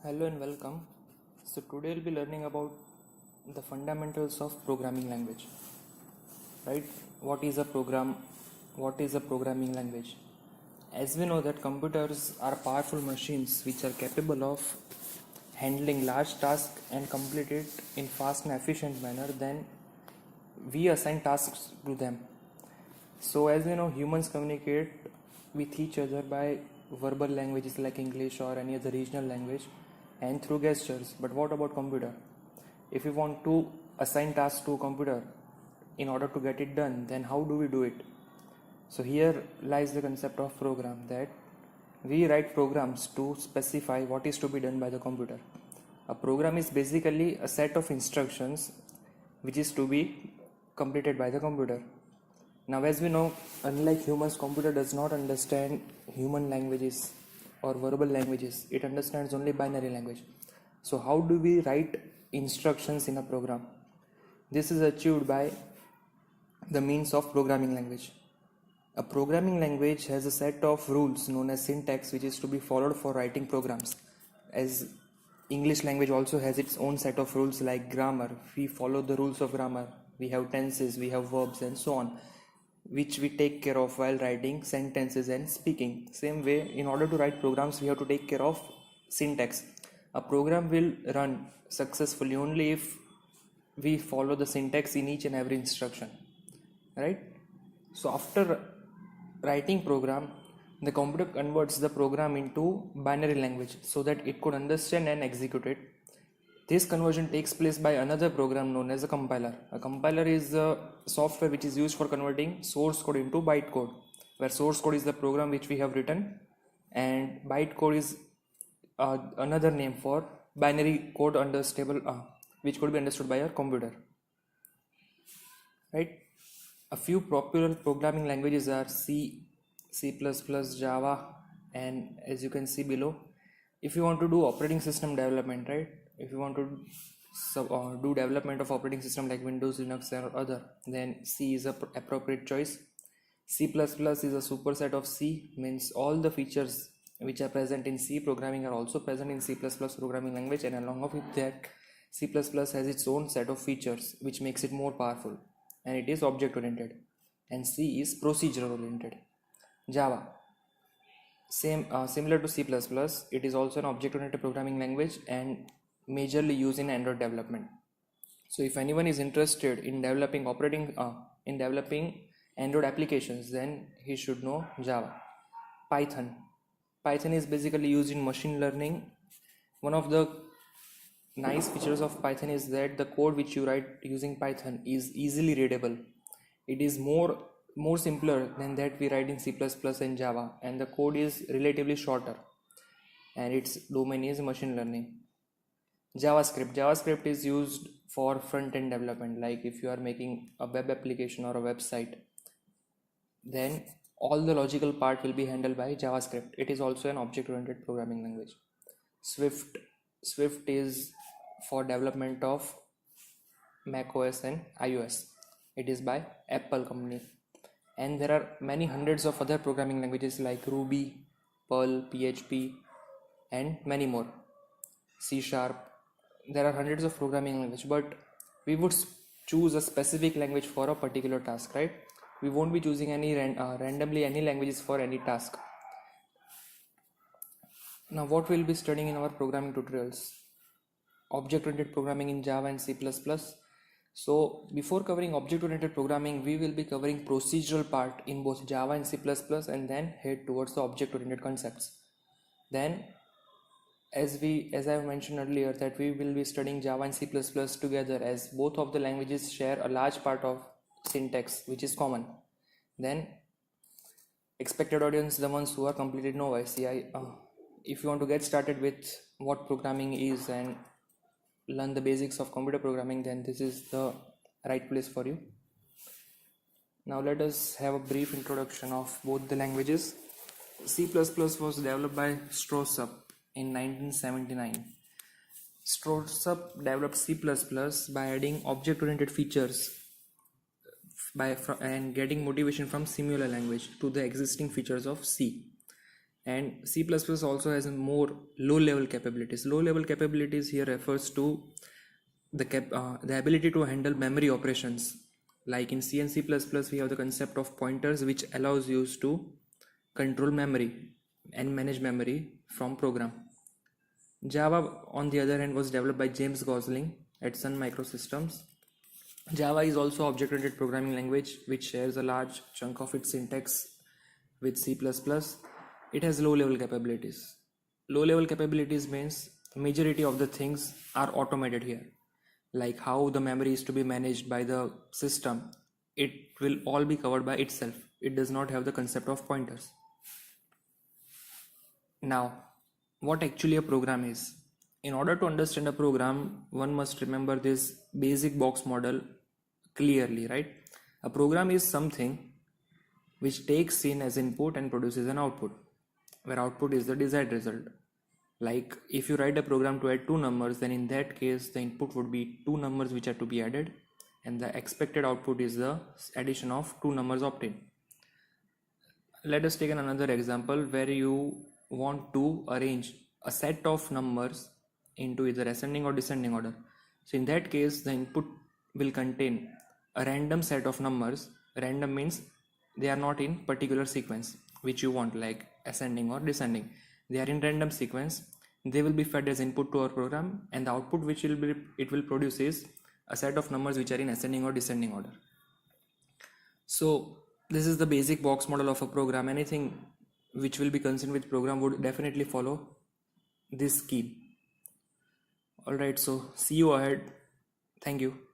Hello and welcome. So today we'll be learning about the fundamentals of programming language. Right? What is a program? What is a programming language? As we know that computers are powerful machines which are capable of handling large tasks and complete it in fast and efficient manner, then we assign tasks to them. So as we know, humans communicate with each other by verbal languages like English or any other regional language and through gestures. But what about computer? If we want to assign tasks to a computer in order to get it done, then how do we do it? So here lies the concept of program, that we write programs to specify what is to be done by the computer. A program is basically a set of instructions which is to be completed by the computer. Now, as we know, unlike humans, computer does not understand human languages or verbal languages. It understands only binary language. So how do we write instructions in a program? This is achieved by the means of programming language. A programming language has a set of rules known as syntax, which is to be followed for writing programs. As English language also has its own set of rules like grammar. We follow the rules of grammar. We have tenses, we have verbs and so on, which we take care of while writing sentences and speaking. Same way, in order to write programs, we have to take care of syntax. A program will run successfully only if we follow the syntax in each and every instruction, right? So after writing program, the computer converts the program into binary language so that it could understand and execute it. This conversion takes place by another program known as a compiler. A compiler is a software which is used for converting source code into bytecode, where source code is the program which we have written and bytecode is another name for binary code which could be understood by a computer. Right? A few popular programming languages are C, C++, Java, and as you can see below, if you want to do operating system development, right? If you want to do development of operating system like Windows, Linux or other, then C is a appropriate choice. C++ is a superset of C, means all the features which are present in C programming are also present in C++ programming language, and along with that, C++ has its own set of features which makes it more powerful, and it is object oriented, and C is procedural oriented. Java, similar to C++, it is also an object oriented programming language and majorly used in Android development. So if anyone is interested in developing Android applications, then he should know Java. Python is basically used in machine learning. One of the nice features of Python is that the code which you write using Python is easily readable. It is more simpler than that we write in C++ and Java, and the code is relatively shorter, and its domain is machine learning. JavaScript is used for front-end development, like if you are making a web application or a website, then all the logical part will be handled by JavaScript. It is also an object-oriented programming language. Swift is for development of macOS and iOS. It is by Apple company. And there are many hundreds of other programming languages like Ruby, Perl, PHP, and many more. C#. There are hundreds of programming languages, but we would choose a specific language for a particular task, right? We won't be choosing randomly any languages for any task. Now, what we'll be studying in our programming tutorials? Object-oriented programming in Java and C++. So before covering object-oriented programming, we will be covering procedural part in both Java and C++, and then head towards the object-oriented concepts. Then, as I have mentioned earlier, that we will be studying Java and C++ together, as both of the languages share a large part of syntax which is common. Then expected audience, the ones who are completely novice, if you want to get started with what programming is and learn the basics of computer programming, then this is the right place for you. Now let us have a brief introduction of both the languages. C++ was developed by Strohsup in 1979. Strohsup developed C++ by adding object-oriented features and getting motivation from similar language to the existing features of C. And C++ also has a more low level capabilities. Low level capabilities here refers to the ability to handle memory operations. Like in C and C++, we have the concept of pointers, which allows you to control memory and manage memory from program. Java, on the other hand, was developed by James Gosling at Sun Microsystems. Java is also object-oriented programming language which shares a large chunk of its syntax with C++. It has low-level capabilities. Low-level capabilities means majority of the things are automated here. Like how the memory is to be managed by the system, it will all be covered by itself. It does not have the concept of pointers. Now, what actually a program is? In order to understand a program, one must remember this basic box model clearly, right? A program is something which takes in as input and produces an output, where output is the desired result. Like if you write a program to add two numbers, then in that case the input would be two numbers which are to be added, and the expected output is the addition of two numbers obtained. Let us take another example where you want to arrange a set of numbers into either ascending or descending order. So in that case the input will contain a random set of numbers. Random means they are not in particular sequence which you want, like ascending or descending. They are in random sequence. They will be fed as input to our program, and the output which it will produce is a set of numbers which are in ascending or descending order. So this is the basic box model of a program. Anything which will be concerned with program would definitely follow this scheme. Alright, so see you ahead. Thank you.